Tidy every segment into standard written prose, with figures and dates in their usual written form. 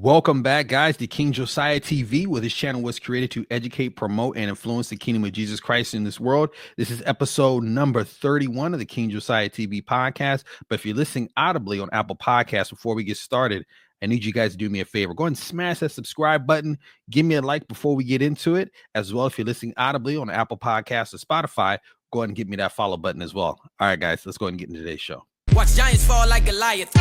Welcome back, guys, to King Josiah TV, where this channel was created to educate, promote, and influence the kingdom of Jesus Christ in this world. This is episode number 31 of the King Josiah TV podcast. But if you're listening audibly on Apple Podcasts, before we get started, I need you guys to do me a favor. Go ahead and smash that subscribe button. Give me a like before we get into it. As well, if you're listening audibly on Apple Podcasts or Spotify, go ahead and give me that follow button as well. All right, guys, let's go ahead and get into today's show. Watch giants fall like Goliath.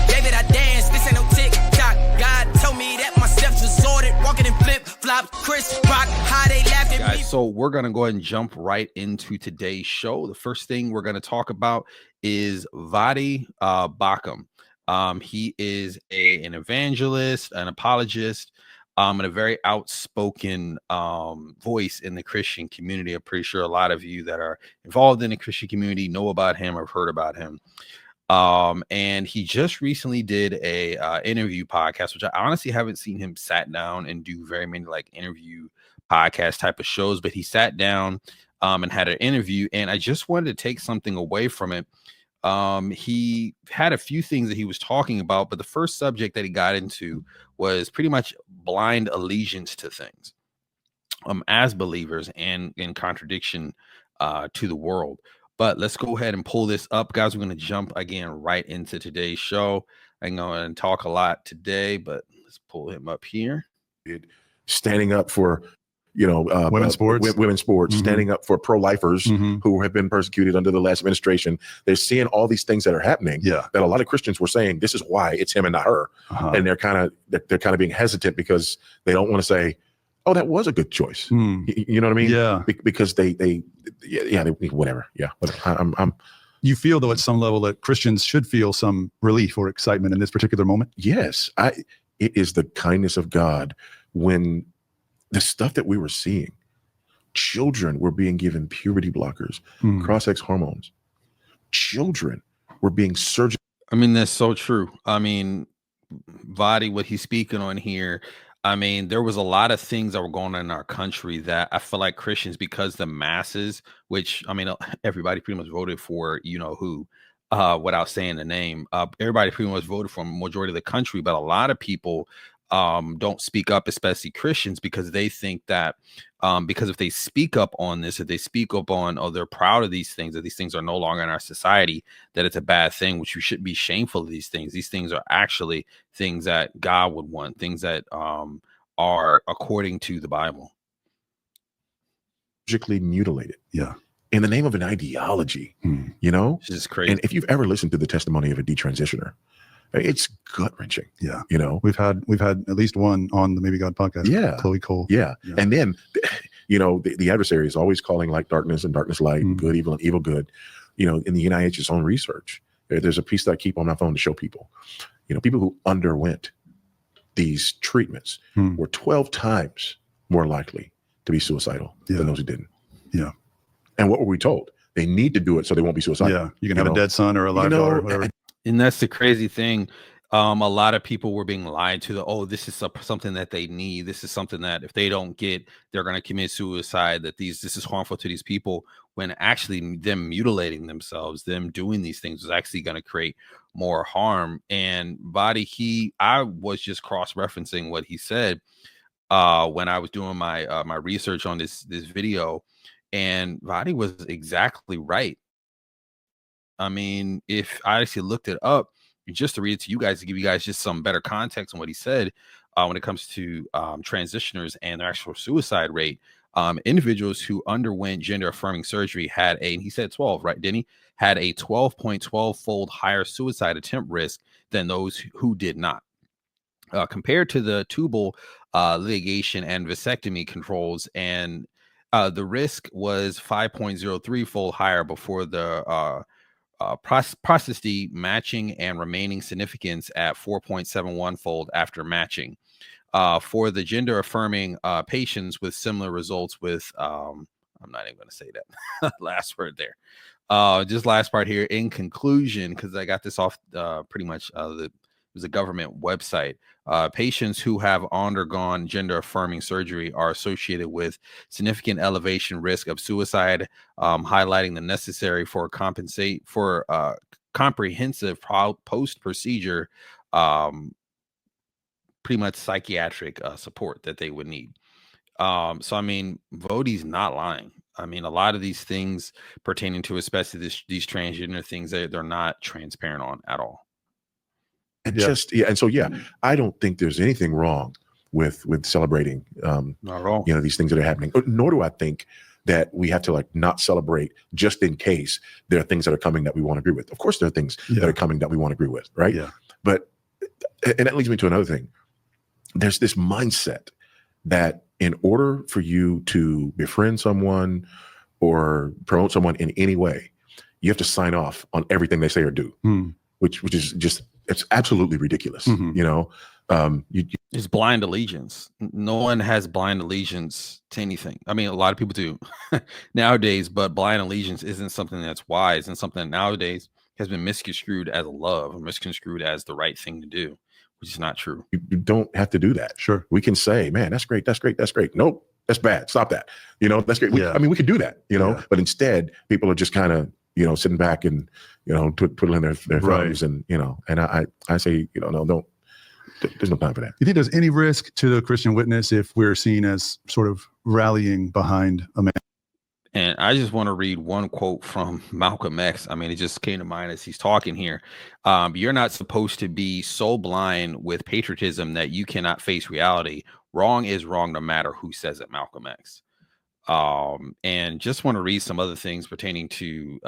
David, I dance. This ain't no tick-tock. God told me that my steps was ordered. Walking in flip-flops. Chris Rock, how they laughed at me. Guys, so we're going to go ahead and jump right into today's show. The first thing we're going to talk about is Voddie Baucham. He is an evangelist, an apologist, and a very outspoken voice in the Christian community. I'm pretty sure a lot of you that are involved in the Christian community know about him or have heard about him. And he just recently did a interview podcast, which I honestly haven't seen him sat down and do very many like interview podcast type of shows, but he sat down and had an interview, and I just wanted to take something away from it. He had a few things that he was talking about, but the first subject that he got into was pretty much blind allegiance to things as believers and in contradiction to the world. But let's go ahead and pull this up, guys. We're going to jump again right into today's show. I'm going to talk a lot today, but let's pull him up here. Standing up for women's sports, Mm-hmm. standing up for pro-lifers Mm-hmm. who have been persecuted under the last administration. They're seeing all these things that are happening. Yeah. That a lot of Christians were saying this is why it's him and not her, and they're kind of being hesitant because they don't want to say, "Oh, that was a good choice." You know what I mean? Yeah. Because they whatever. Yeah. I'm. You feel though at some level that Christians should feel some relief or excitement in this particular moment? Yes. It is the kindness of God when the stuff that we were seeing, children were being given puberty blockers, cross-sex hormones. Children were being surgically. I mean, that's so true. I mean, Voddie, what he's speaking on here, I mean, there was a lot of things that were going on in our country that I feel like Christians, because the masses, which, I mean, everybody pretty much voted for, you know who, without saying the name, everybody pretty much voted for a majority of the country, but a lot of people don't speak up, especially Christians, because they think that because if they speak up on this, if they speak up on, oh, they're proud of these things, that these things are no longer in our society, that it's a bad thing, which you should be shameful of these things. These things are actually things that God would want, things that are according to the Bible. Surgically mutilated. Yeah. In the name of an ideology, This is crazy. And if you've ever listened to the testimony of a detransitioner, it's gut-wrenching. Yeah. We've had at least one on the Maybe God podcast. Yeah. Chloe Cole. Yeah. And then, the adversary is always calling light darkness and darkness light, good evil and evil good. In the NIH's own research, there's a piece that I keep on my phone to show people. People who underwent these treatments were 12 times more likely to be suicidal than those who didn't. Yeah. And what were we told? They need to do it so they won't be suicidal. Yeah. You can have a dead son or a live daughter or whatever. And that's the crazy thing. A lot of people were being lied to. This is something that they need. This is something that if they don't get, they're going to commit suicide, that this is harmful to these people, when actually them mutilating themselves, them doing these things is actually going to create more harm. And Voddie, I was just cross-referencing what he said when I was doing my my research on this video, and Voddie was exactly right. I mean, if I actually looked it up, just to read it to you guys, to give you guys just some better context on what he said when it comes to transitioners and their actual suicide rate, individuals who underwent gender affirming surgery had and he said 12, right? Didn't he? Had a 12.12-fold higher suicide attempt risk than those who did not. Compared to the tubal ligation and vasectomy controls, and the risk was 5.03-fold higher before the prostate matching and remaining significance at 4.71-fold after matching. For the gender affirming patients with similar results with, I'm not even going to say that last word there. Just last part here. In conclusion, because I got this off pretty much it was a government website. Patients who have undergone gender affirming surgery are associated with significant elevation risk of suicide, highlighting the necessary for comprehensive post procedure pretty much psychiatric support that they would need. So I mean, Voddie's not lying. I mean, a lot of these things pertaining to especially these transgender things, they're not transparent on at all. And and so I don't think there's anything wrong with celebrating Not at all. these things that are happening. Nor do I think that we have to like not celebrate just in case there are things that are coming that we won't agree with. Of course, there are things that are coming that we won't agree with, right? Yeah. But and that leads me to another thing. There's this mindset that in order for you to befriend someone or promote someone in any way, you have to sign off on everything they say or do, which is just, it's absolutely ridiculous. It's blind allegiance. No one has blind allegiance to anything. I mean, a lot of people do nowadays, but blind allegiance isn't something that's wise, and something that nowadays has been misconstrued as love or misconstrued as the right thing to do, which is not true. You don't have to do that. Sure. We can say, man, that's great. That's great. That's great. Nope. That's bad. Stop that. That's great. I mean, we could do that, but instead people are just kind of, sitting back and, twiddling their thumbs and, and I say, no, don't, there's no time for that. You think there's any risk to the Christian witness if we're seen as sort of rallying behind a man? And I just want to read one quote from Malcolm X. I mean, it just came to mind as he's talking here. You're not supposed to be so blind with patriotism that you cannot face reality. Wrong is wrong no matter who says it, Malcolm X. And just want to read some other things pertaining to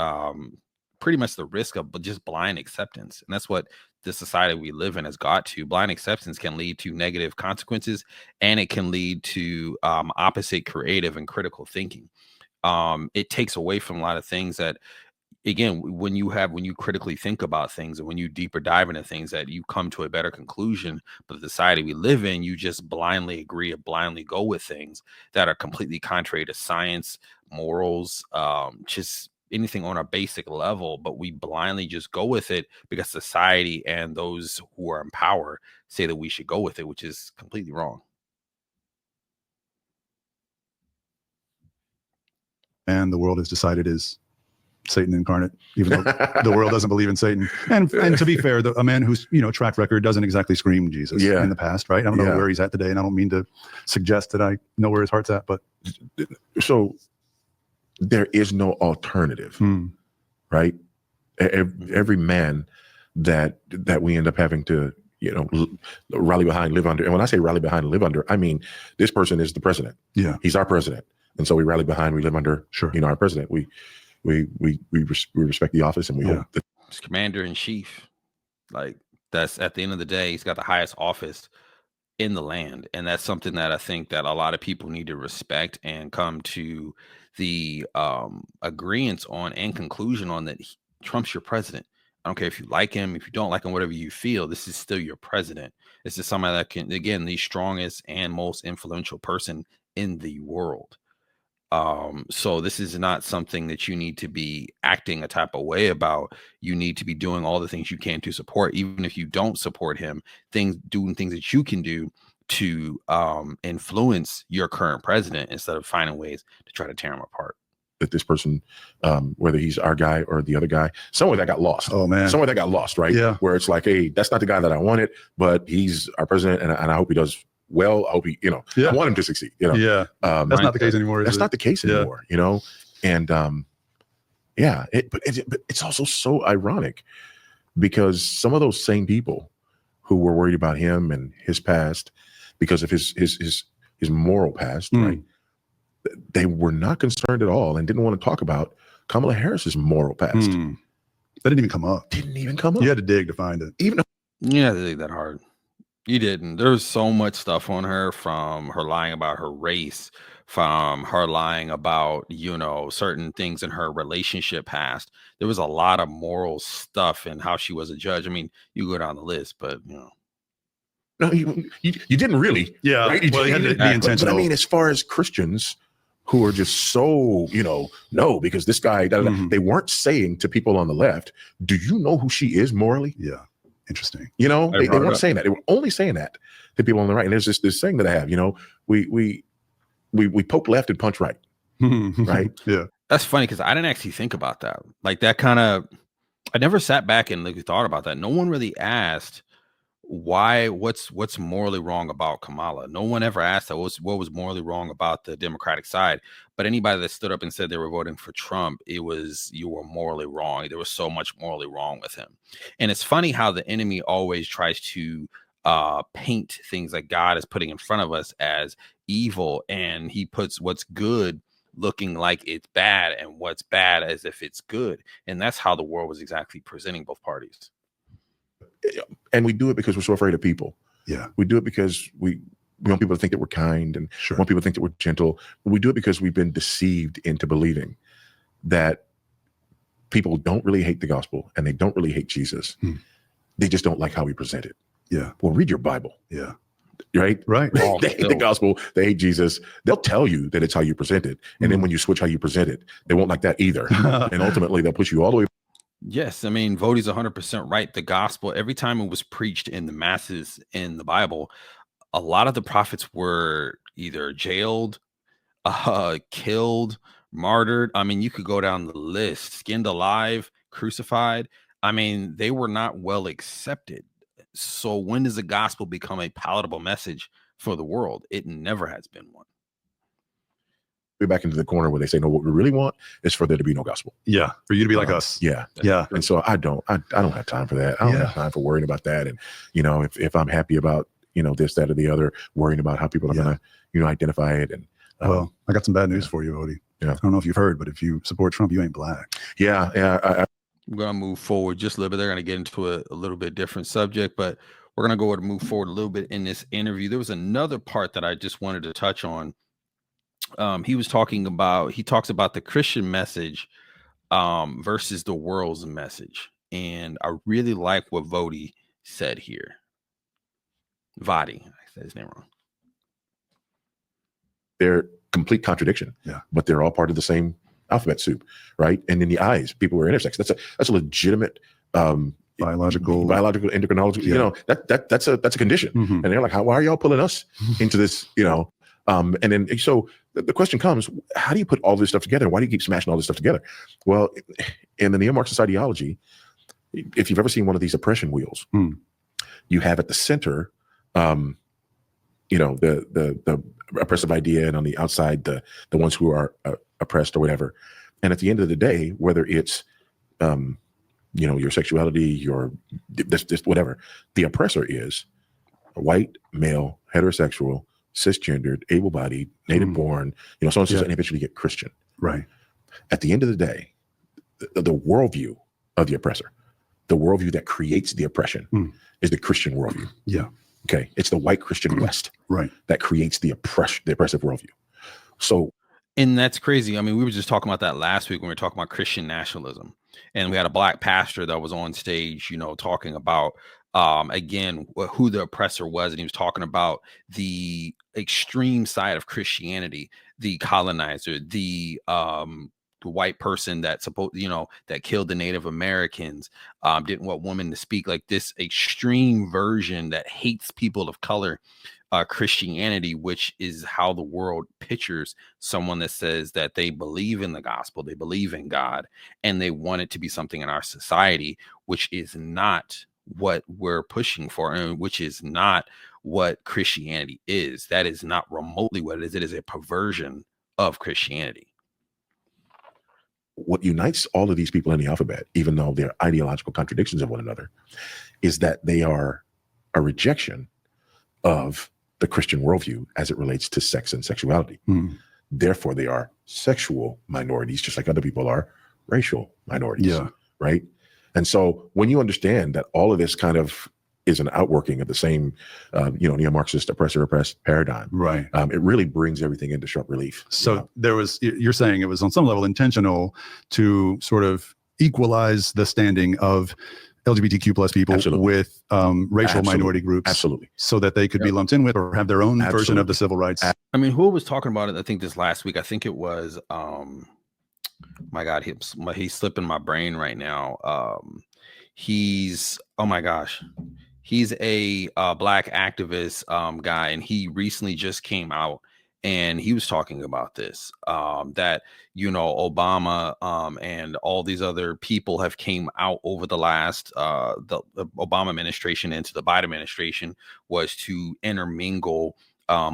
pretty much the risk of just blind acceptance. And that's what the society we live in has got to. Blind acceptance can lead to negative consequences, and it can lead to opposite creative and critical thinking. It takes away from a lot of things that, again, when you critically think about things and when you deeper dive into things, that you come to a better conclusion. But the society we live in, you just blindly agree or blindly go with things that are completely contrary to science, morals, just anything on a basic level. But we blindly just go with it because society and those who are in power say that we should go with it, which is completely wrong. And the world has decided is Satan incarnate, even though the world doesn't believe in Satan. And to be fair, a man whose track record doesn't exactly scream Jesus in the past, right? I don't know where he's at today, and I don't mean to suggest that I know where his heart's at, but so there is no alternative, right? Every man that we end up having to rally behind, live under. And when I say rally behind and live under, I mean this person is the president. Yeah, he's our president. And so we rally behind, we live under, our president. We respect the office, and we hope that he's commander in chief. Like, that's at the end of the day, he's got the highest office in the land. And that's something that I think that a lot of people need to respect and come to the agreement on and conclusion on, that Trump's your president. I don't care if you like him, if you don't like him, whatever you feel, this is still your president. This is somebody that can, again, the strongest and most influential person in the world. So this is not something that you need to be acting a type of way about. You need to be doing all the things you can to support, even if you don't support him, doing things that you can do to influence your current president instead of finding ways to try to tear him apart. That this person, whether he's our guy or the other guy, somewhere that got lost. Oh man, somewhere that got lost, right? Yeah, where it's like, hey, that's not the guy that I wanted, but he's our president, and I hope he does well. I hope he, I want him to succeed. That's not the case anymore. That's not the case anymore. And but it's also so ironic because some of those same people who were worried about him and his past because of his moral past, right? They were not concerned at all and didn't want to talk about Kamala Harris's moral past. That didn't even come up. You had to dig to find it. You had to dig that hard. You didn't. There's so much stuff on her, from her lying about her race, from her lying about, certain things in her relationship past. There was a lot of moral stuff and how she was a judge. I mean, you go down the list, but No, you didn't really. Yeah. Right? You had to be intentional. But I mean, as far as Christians who are just so, no, because this guy, they weren't saying to people on the left, do you know who she is morally? Yeah. Interesting. They weren't saying that. They were only saying that to people on the right. And there's this thing that I have, we poke left and punch right. Right. Yeah. That's funny because I didn't actually think about that. Like, that kind of, I never sat back and thought about that. No one really asked, what's morally wrong about Kamala? No one ever asked that. What was morally wrong about the Democratic side? But anybody that stood up and said they were voting for Trump, you were morally wrong. There was so much morally wrong with him. And it's funny how the enemy always tries to paint things that God is putting in front of us as evil, and he puts what's good looking like it's bad and what's bad as if it's good. And that's how the world was exactly presenting both parties. And we do it because we're so afraid of people. Yeah. We do it because we want people to think that we're kind, and Sure. want people to think that we're gentle. But we do it because we've been deceived into believing that people don't really hate the gospel and they don't really hate Jesus. They just don't like how we present it. Yeah. Well, read your Bible. Yeah. Right? Right. They hate the gospel. They hate Jesus. They'll tell you that it's how you present it. And then when you switch how you present it, they won't like that either. And ultimately, they'll push you all the way. Yes, I mean, Voddie's 100% right. The gospel, every time it was preached in the masses in the Bible, a lot of the prophets were either jailed, killed, martyred. I mean, you could go down the list, skinned alive, crucified. I mean, they were not well accepted. So when does the gospel become a palatable message for the world? It never has been one. We're back into the corner where they say, no, what we really want is for there to be no gospel. Yeah. For you to be like us. Yeah. Yeah. And so I don't have time for that. I don't have time for worrying about that. And, if I'm happy about, this, that, or the other, worrying about how people are going to, identify it. And well, I got some bad news for you, Voddie. Yeah. I don't know if you've heard, but if you support Trump, you ain't black. Yeah. I'm going to move forward just a little bit. They're going to get into a little bit different subject, but we're going to go ahead and move forward a little bit in this interview. There was another part that I just wanted to touch on. He talks about the Christian message versus the world's message. And I really like what Voddie said here. Voddie, I said his name wrong. They're complete contradiction. Yeah. But they're all part of the same alphabet soup, right? And in the eyes, people are intersex. That's a legitimate biological endocrinology. Yeah. That's a condition. And they're like, why are y'all pulling us into this? And then so the question comes, how do you put all this stuff together? Why do you keep smashing all this stuff together? Well, in the neo-Marxist ideology, if you've ever seen one of these oppression wheels, you have at the center, the oppressive idea, and on the outside, the ones who are oppressed or whatever. And at the end of the day, whether it's, your sexuality, this whatever, the oppressor is a white, male, heterosexual, cisgendered, able-bodied, native-born, so on and so forth, and eventually get Christian. Right. At the end of the day, the worldview of the oppressor, the worldview that creates the oppression, is the Christian worldview. Yeah. Okay. It's the white Christian West, right, that creates the oppressive worldview. So, and that's crazy. I mean, we were just talking about that last week when we were talking about Christian nationalism, and we had a black pastor that was on stage, talking about again who the oppressor was, and he was talking about the extreme side of Christianity, the colonizer, the white person that that killed the Native Americans, didn't want women to speak, like this extreme version that hates people of color, Christianity, which is how the world pictures someone that says that they believe in the gospel, they believe in God, and they want it to be something in our society, which is not what we're pushing for, and which is not what Christianity is. That is not remotely what it is. It is a perversion of Christianity. What unites all of these people in the alphabet, even though they're ideological contradictions of one another, is that they are a rejection of the Christian worldview as it relates to sex and sexuality. Therefore, they are sexual minorities, just like other people are racial minorities. Yeah. Right. And so when you understand that all of this kind of is an outworking of the same, neo-Marxist oppressor-oppressed paradigm, right, it really brings everything into sharp relief. So you're saying it was on some level intentional to sort of equalize the standing of LGBTQ plus people with racial minority groups. Absolutely. So that they could be lumped in with or have their own version of the civil rights. I mean, who was talking about it? I think this last week, I think it was, my God, he's slipping my brain right now. He's a black activist guy, and he recently just came out and he was talking about this, that, Obama and all these other people have came out over the last, the Obama administration into the Biden administration, was to intermingle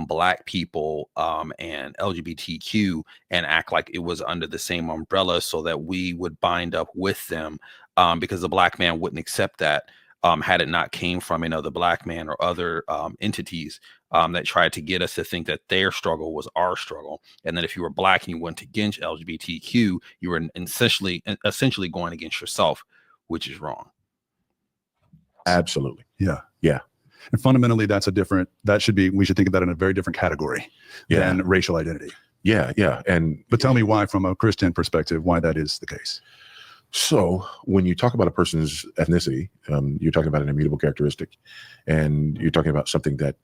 Black people and LGBTQ and act like it was under the same umbrella so that we would bind up with them, because the Black man wouldn't accept that. Had it not came from another Black man or other entities that tried to get us to think that their struggle was our struggle, and that if you were Black and you went against LGBTQ, you were essentially going against yourself, which is wrong. Absolutely. Yeah. Yeah. And fundamentally, we should think of that in a very different category than racial identity. Yeah. Yeah. But tell me why, from a Christian perspective, why that is the case. So when you talk about a person's ethnicity, you're talking about an immutable characteristic, and you're talking about something that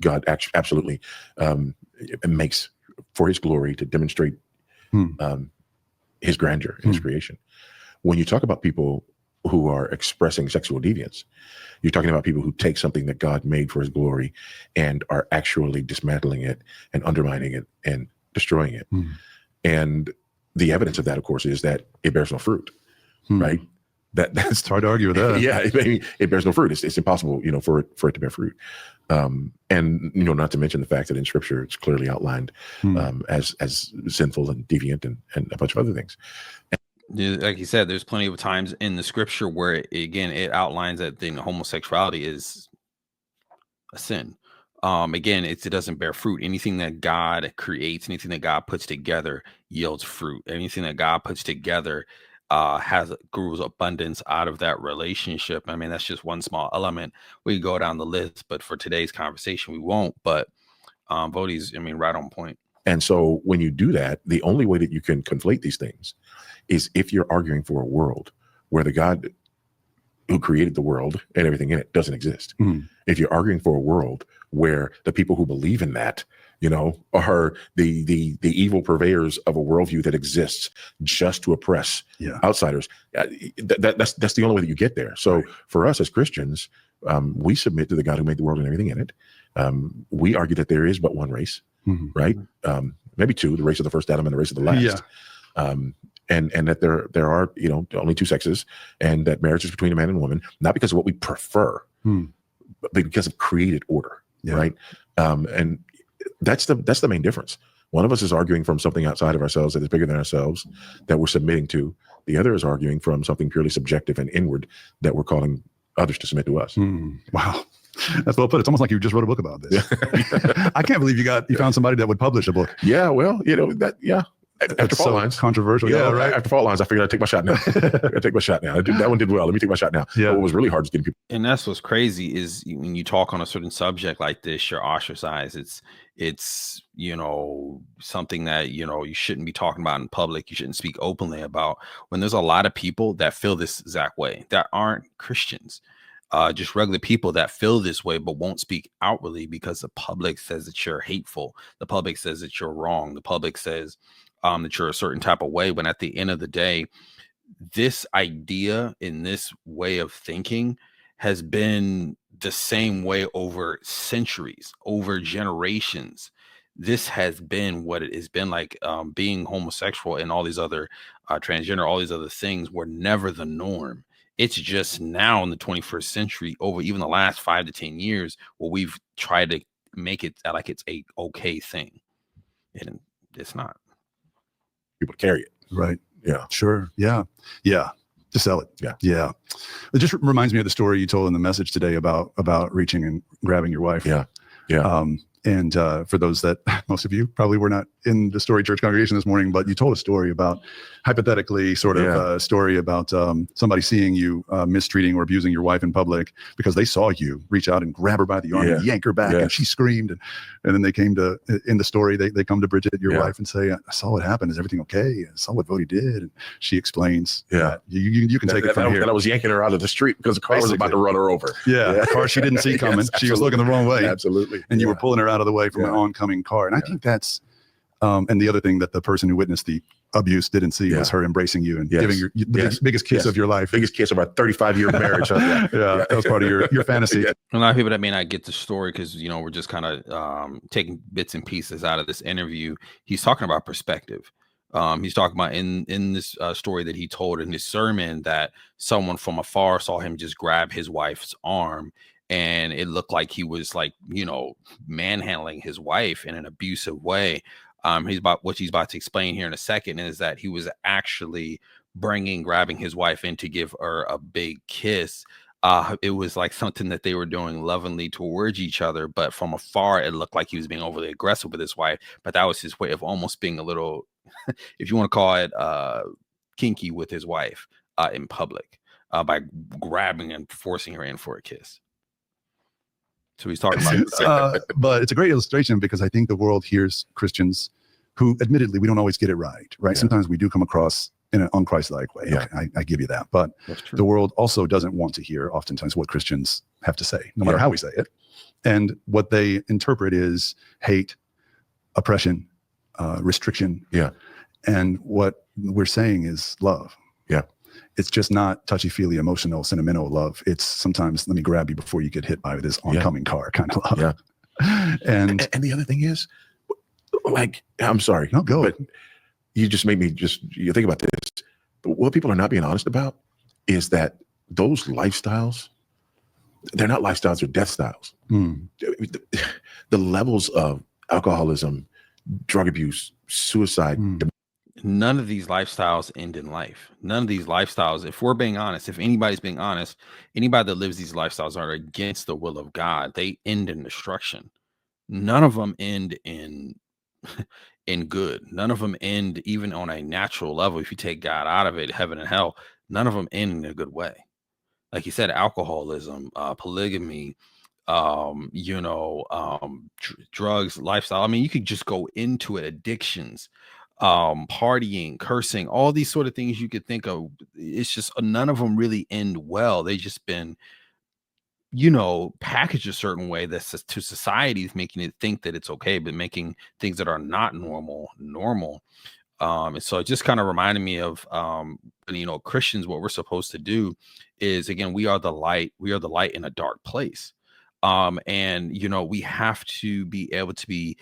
God absolutely makes for his glory to demonstrate his grandeur in his creation. When you talk about people who are expressing sexual deviance, you're talking about people who take something that God made for his glory and are actually dismantling it and undermining it and destroying it. And the evidence of that, of course, is that it bears no fruit. Right. That's hard to argue with that. Yeah. It bears no fruit. It's impossible, for it to bear fruit. And, not to mention the fact that in Scripture, it's clearly outlined as sinful and deviant and a bunch of other things. Like you said, there's plenty of times in the Scripture where it outlines that homosexuality is a sin. Again, it doesn't bear fruit. Anything that God creates, anything that God puts together yields fruit. Anything that God puts together grows abundance out of that relationship. I mean, that's just one small element. We can go down the list, but for today's conversation, we won't. But Voddie's, right on point. And so when you do that, the only way that you can conflate these things is if you're arguing for a world where the God who created the world and everything in it doesn't exist. If you're arguing for a world where the people who believe in that, are the evil purveyors of a worldview that exists just to oppress outsiders, that's the only way that you get there. So for us as Christians, we submit to the God who made the world and everything in it. We argue that there is but one race, right? Maybe two: the race of the first Adam and the race of the last. And that there are only two sexes, and that marriage is between a man and a woman, not because of what we prefer, but because of created order, right? And that's the main difference. One of us is arguing from something outside of ourselves that is bigger than ourselves, that we're submitting to. The other is arguing from something purely subjective and inward that we're calling others to submit to us. Wow. That's well put. It's almost like you just wrote a book about this. I can't believe you found somebody that would publish a book. Yeah, well, after fault lines, controversial. Right. After fault lines, I figured I'd take my shot now. That one did well. Let me take my shot now. Yeah. What was really hard is getting people. And that's what's crazy is when you talk on a certain subject like this, you're ostracized. It's something that you shouldn't be talking about in public. You shouldn't speak openly about, when there's a lot of people that feel this exact way that aren't Christians. Just regular people that feel this way but won't speak outwardly because the public says that you're hateful. The public says that you're wrong. The public says that you're a certain type of way, when at the end of the day, this idea in this way of thinking has been the same way over centuries, over generations. This has been what it has been like. Being homosexual and all these other transgender, all these other things were never the norm. It's just now in the 21st century, over even the last 5 to 10 years, where we've tried to make it like it's a okay thing, and it's not. People carry it. Right. Yeah. Sure. Yeah. To sell it. Yeah. It just reminds me of the story you told in the message today about reaching and grabbing your wife. Yeah. And for those that, most of you probably were not in the Story Church congregation this morning, but you told a story about, hypothetically, sort of a story about somebody seeing you mistreating or abusing your wife in public because they saw you reach out and grab her by the arm and yank her back, and she screamed. And then they came to, in the story, they come to Bridget, your wife, and say, I saw what happened. Is everything okay? I saw what Voddie did. And she explains, you can take it from here. That I was yanking her out of the street because the car was about to run her over. A car she didn't see coming. She was looking the wrong way. Absolutely. And you were pulling her out of the way from an oncoming car. And I think that's And the other thing that the person who witnessed the abuse didn't see was her embracing you and giving the biggest kiss of your life. Biggest kiss of our 35-year marriage. That was part of your fantasy. A lot of people that may not get the story because, we're just kind of taking bits and pieces out of this interview. He's talking about perspective. He's talking about in this story that he told in his sermon that someone from afar saw him just grab his wife's arm, and it looked like he was like, manhandling his wife in an abusive way. What he's about to explain here in a second is that he was actually grabbing his wife in to give her a big kiss. It was like something that they were doing lovingly towards each other, but from afar, it looked like he was being overly aggressive with his wife. But that was his way of almost being a little, if you want to call it, kinky with his wife in public by grabbing and forcing her in for a kiss. So he's talking about but it's a great illustration because I think the world hears Christians who admittedly we don't always get it right. Sometimes we do come across in an unchristlike way. Okay, I give you that. But the world also doesn't want to hear oftentimes what Christians have to say, no matter how we say it. And what they interpret is hate, oppression, restriction. And what we're saying is love. It's just not touchy-feely, emotional, sentimental love. It's sometimes let me grab you before you get hit by this oncoming car kind of love. And the other thing is, like, I'm sorry, but you just made me you think about this. What people are not being honest about is that those lifestyles, they're not lifestyles, they're death styles. The levels of alcoholism, drug abuse, suicide, none of these lifestyles end in life. None of these lifestyles, if we're being honest, if anybody's being honest, anybody that lives these lifestyles are against the will of God. They end in destruction. None of them end in good. None of them end even on a natural level. If you take God out of it, heaven and hell, none of them end in a good way. Like you said, alcoholism, polygamy, drugs, lifestyle. I mean, you could just go into it, addictions, partying, cursing, all these sort of things you could think of. It's just none of them really end well. They just been, packaged a certain way that's to society is making it think that it's okay, but making things that are not normal. And so it just kind of reminded me of, Christians, what we're supposed to do is, again, we are the light in a dark place. And, we have to be able to be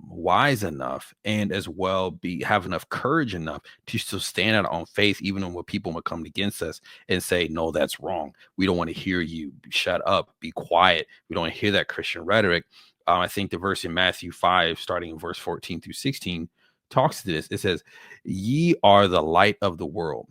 wise enough and as well have enough courage enough to still stand out on faith, even when people would come against us and say, no, that's wrong. We don't want to hear you. Shut up. Be quiet. We don't want to hear that Christian rhetoric. I think the verse in Matthew 5, starting in verse 14 through 16, talks to this. It says, ye are the light of the world.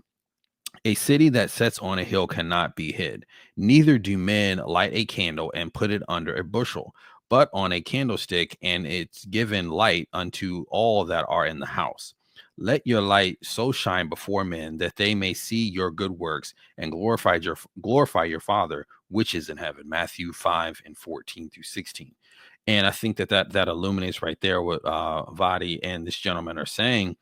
A city that sets on a hill cannot be hid. Neither do men light a candle and put it under a bushel, but on a candlestick, and it's given light unto all that are in the house. Let your light so shine before men that they may see your good works and glorify your Father which is in heaven. Matthew 5 and 14 through 16. And I think that illuminates right there what Voddie and this gentleman are saying.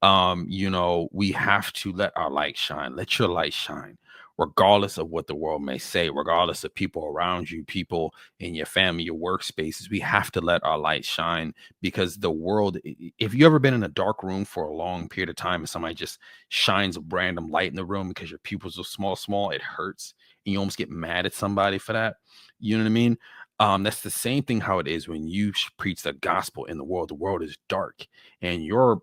We have to let our light shine. Let your light shine, regardless of what the world may say, regardless of people around you, people in your family, your workspaces. We have to let our light shine, because the world, if you ever been in a dark room for a long period of time and somebody just shines a random light in the room because your pupils are small, it hurts. And you almost get mad at somebody for that. You know what I mean? That's the same thing how it is when you preach the gospel in the world. The world is dark and you're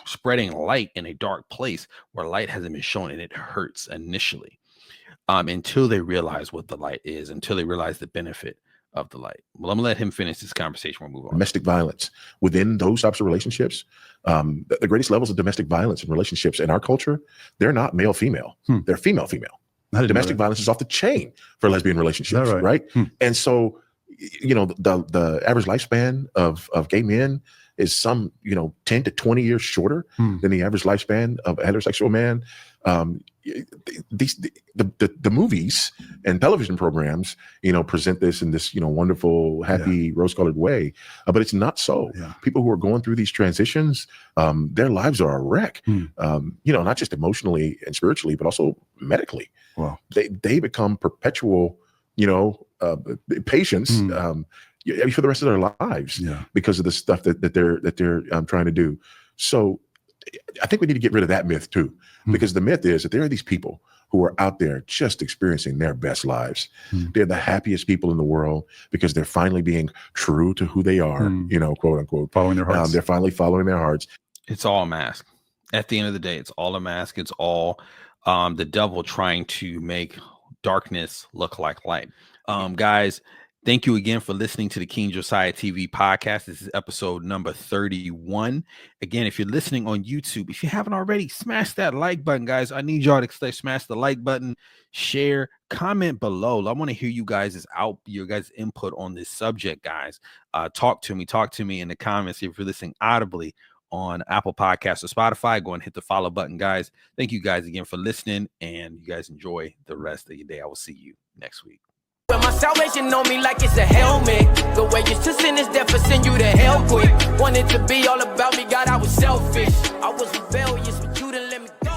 spreading light in a dark place where light hasn't been shown, and it hurts initially until they realize what the light is, until they realize the benefit of the light. Well, I'm gonna let him finish this conversation. We'll move on. Domestic violence within those types of relationships, the greatest levels of domestic violence in relationships in our culture, they're not male female, they're female female. Domestic violence is off the chain for lesbian relationships, right? And so, the average lifespan of gay men is some 10 to 20 years shorter than the average lifespan of a heterosexual man. The movies and television programs present this in this wonderful, happy, rose-colored way, but it's not so. People who are going through these transitions, their lives are a wreck. Not just emotionally and spiritually, but also medically. Wow. They become perpetual patients for the rest of their lives because of the stuff that they're trying to do. So I think we need to get rid of that myth too, because the myth is that there are these people who are out there just experiencing their best lives. They're the happiest people in the world because they're finally being true to who they are, you know, quote unquote, following their hearts. They're finally following their hearts. It's all a mask. At the end of the day, it's all a mask. It's all the devil trying to make darkness look like light. Guys, thank you again for listening to the King Josiah TV podcast. This is episode number 31. Again, if you're listening on YouTube, if you haven't already, smash that like button, guys. I need y'all to smash the like button, share, comment below. I want to hear you guys' your guys' input on this subject, guys. Talk to me in the comments if you're listening audibly on Apple Podcasts or Spotify. Go and hit the follow button, guys. Thank you guys again for listening, and you guys enjoy the rest of your day. I will see you next week. But my salvation on me like it's a helmet. The wages to sin is death, for send you to hell quick. Wanted to be all about me, God, I was selfish. I was rebellious.